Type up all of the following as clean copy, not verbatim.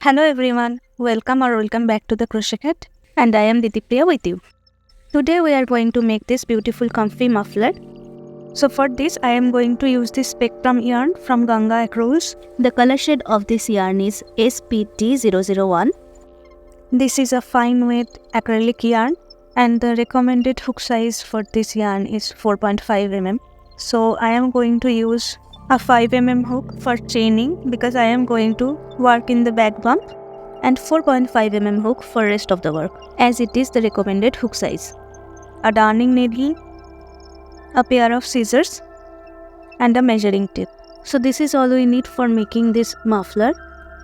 Hello everyone, welcome back to the Crochet Cat, and I am Didipriya with you. Today we are going to make this beautiful comfy muffler. So for this I am going to use this spectrum yarn from Ganga Across. The color shade of this yarn is SPT001. This is a fine weight acrylic yarn and the recommended hook size for this yarn is 4.5 mm. So I am going to use a 5 mm hook for chaining because I am going to work in the back bump, and 4.5 mm hook for rest of the work as it is the recommended hook size. A darning needle, a pair of scissors and a measuring tape. So this is all we need for making this muffler.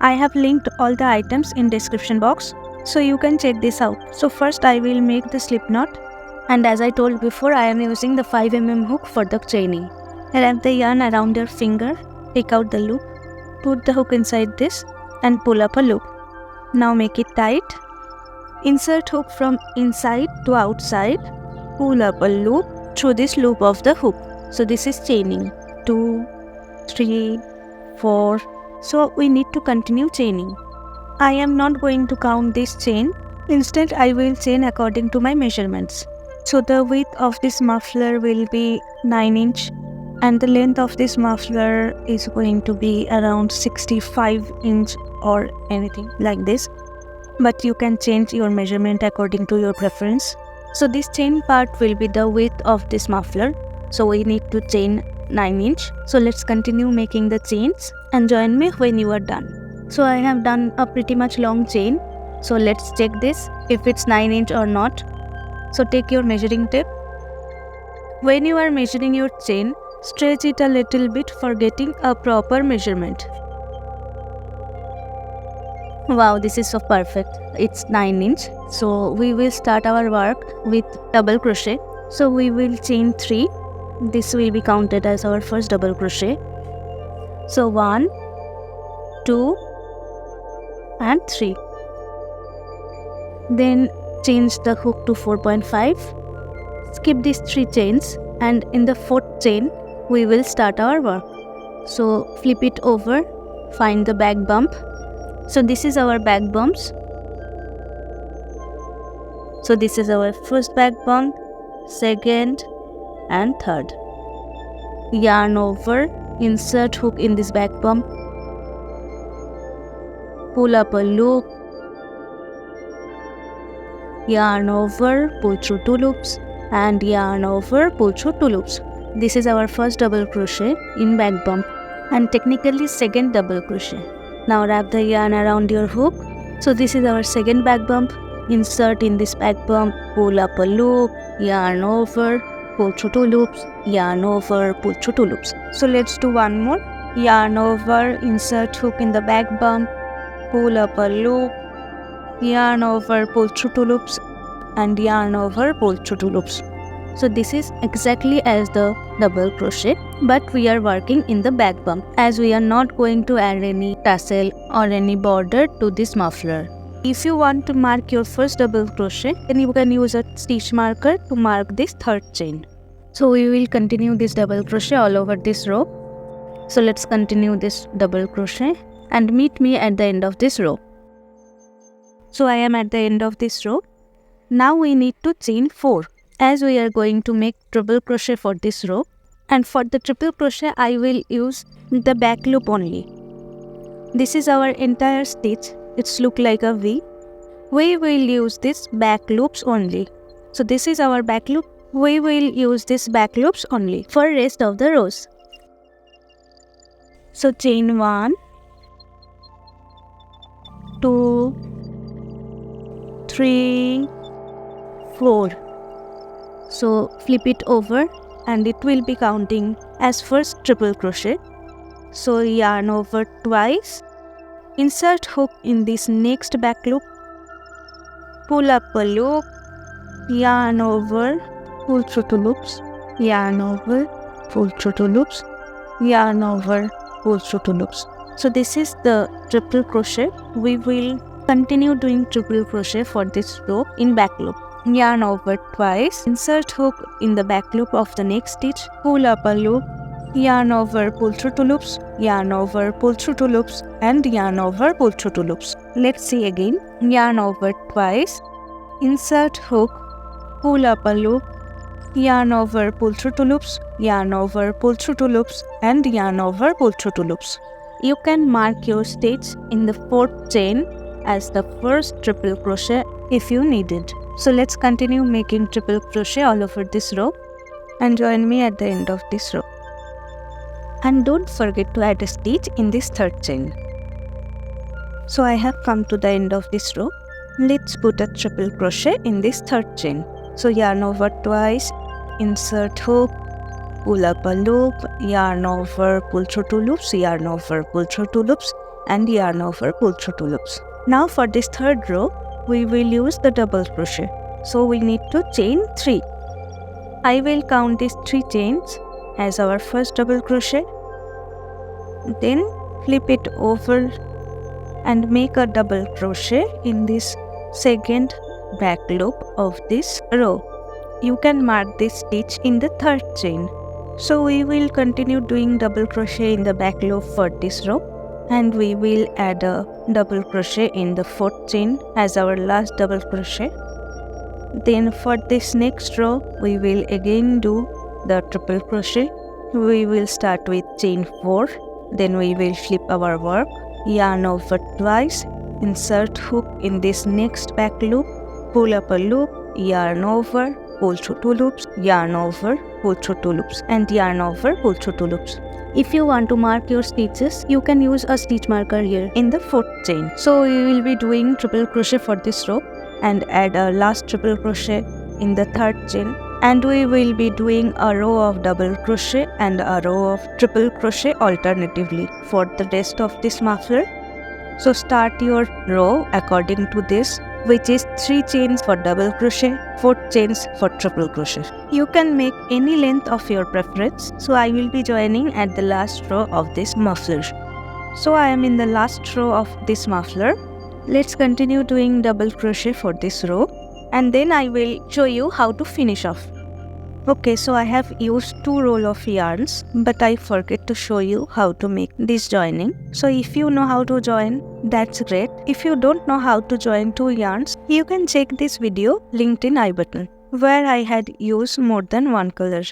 I have linked all the items in description box so you can check this out. So first I will make the slip knot, and as I told before I am using the 5 mm hook for the chaining. Wrap the yarn around your finger, take out the loop, put the hook inside this and pull up a loop. Now make it tight. Insert hook from inside to outside, pull up a loop through this loop of the hook. So this is chaining. 2, 3, 4. So we need to continue chaining. I am not going to count this chain. Instead I will chain according to my measurements. So the width of this muffler will be 9 inch. And the length of this muffler is going to be around 65 inch or anything like this. But you can change your measurement according to your preference. So this chain part will be the width of this muffler. So we need to chain 9 inch. So let's continue making the chains and join me when you are done. So I have done a pretty much long chain. So let's check this if it's 9 inch or not. So take your measuring tape. When you are measuring your chain, stretch it a little bit for getting a proper measurement. Wow, this is so perfect. It's 9 inch. So we will start our work with double crochet. So we will chain 3. This will be counted as our first double crochet. So 1, 2 and 3. Then change the hook to 4.5. Skip these 3 chains, and in the 4th chain we will start our work. So flip it over, find the back bump. So this is our back bumps. So this is our first back bump, second and third. Yarn over, insert hook in this back bump, pull up a loop, yarn over, pull through 2 loops, and yarn over, pull through 2 loops. This is our first double crochet in back bump and technically second double crochet. Now wrap the yarn around your hook. So this is our second back bump. Insert in this back bump, pull up a loop, yarn over, pull through 2 loops, yarn over, pull through 2 loops. So let's do one more. Yarn over, insert hook in the back bump, pull up a loop, yarn over, pull through 2 loops, and yarn over, pull through 2 loops. So this is exactly as the double crochet, but we are working in the back bump as we are not going to add any tassel or any border to this muffler. If you want to mark your first double crochet, then you can use a stitch marker to mark this 3rd chain. So we will continue this double crochet all over this row. So let's continue this double crochet and meet me at the end of this row. So I am at the end of this row. Now we need to chain 4. As we are going to make triple crochet for this row, and for the triple crochet I will use the back loop only. This is our entire stitch. It's look like a V. We will use this back loops only. So this is our back loop. We will use this back loops only for rest of the rows. So chain 1, 2, 3, 4. So flip it over and it will be counting as first triple crochet. So yarn over twice, insert hook in this next back loop, pull up a loop, yarn over, pull through 2 loops, yarn over, pull through 2 loops, yarn over, pull through 2 loops. So this is the triple crochet. We will continue doing triple crochet for this row in back loop. Yarn over twice, insert hook in the back loop of the next stitch, pull up a loop, yarn over, pull through 2 loops, yarn over, pull through 2 loops, and yarn over, pull through 2 loops. Let's see again. Yarn over twice, insert hook, pull up a loop, yarn over, pull through 2 loops, yarn over, pull through 2 loops, and yarn over, pull through 2 loops. You can mark your stitch in the 4th chain as the first triple crochet if you need it. So let's continue making triple crochet all over this row and join me at the end of this row. And don't forget to add a stitch in this 3rd chain. So I have come to the end of this row. Let's put a triple crochet in this 3rd chain. So yarn over twice, insert hook, pull up a loop, yarn over, pull through 2 loops, yarn over, pull through 2 loops, and yarn over, pull through 2 loops. Now for this 3rd row, we will use the double crochet. So we need to chain 3. I will count these 3 chains as our first double crochet. Then flip it over and make a double crochet in this 2nd back loop of this row. You can mark this stitch in the 3rd chain. So we will continue doing double crochet in the back loop for this row, and we will add a double crochet in the 4th chain as our last double crochet. Then for this next row, we will again do the triple crochet. We will start with chain 4, then we will flip our work, yarn over twice, insert hook in this next back loop, pull up a loop, yarn over, pull through 2 loops, yarn over, pull through 2 loops, and yarn over, pull through 2 loops. If you want to mark your stitches, you can use a stitch marker here in the 4th chain. So we will be doing triple crochet for this row and add a last triple crochet in the 3rd chain, and we will be doing a row of double crochet and a row of triple crochet alternatively for the rest of this muffler. So start your row according to this, which is 3 chains for double crochet, 4 chains for triple crochet. You can make any length of your preference. So I will be joining at the last row of this muffler. So I am in the last row of this muffler. Let's continue doing double crochet for this row, and then I will show you how to finish off. Okay, so I have used 2 rolls of yarns, but I forget to show you how to make this joining. So if you know how to join, that's great. If you don't know how to join 2 yarns, you can check this video linked in I button, where I had used more than 1 color.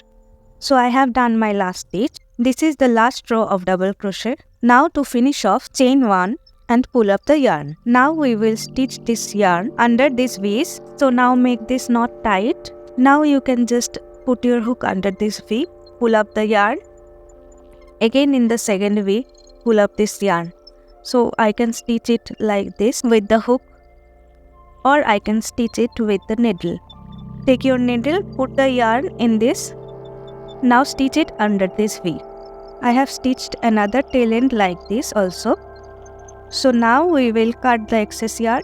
So I have done my last stitch. This is the last row of double crochet. Now to finish off, chain 1 and pull up the yarn. Now we will stitch this yarn under this V. So now make this knot tight. Now you can just put your hook under this V, pull up the yarn. Again in the 2nd V, pull up this yarn. So I can stitch it like this with the hook, or I can stitch it with the needle. Take your needle, put the yarn in this. Now stitch it under this V. I have stitched another tail end like this also. So now we will cut the excess yarn.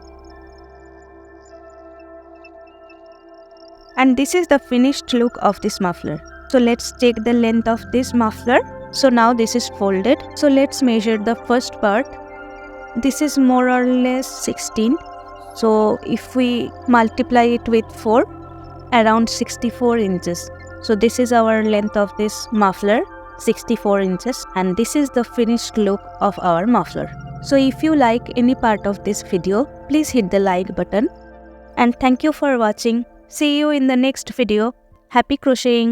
And this is the finished look of this muffler. So let's check the length of this muffler. So now this is folded. So let's measure the first part. This is more or less 16. So if we multiply it with 4, around 64 inches. So this is our length of this muffler, 64 inches. And this is the finished look of our muffler. So if you like any part of this video, please hit the like button. And thank you for watching. See you in the next video. Happy crocheting!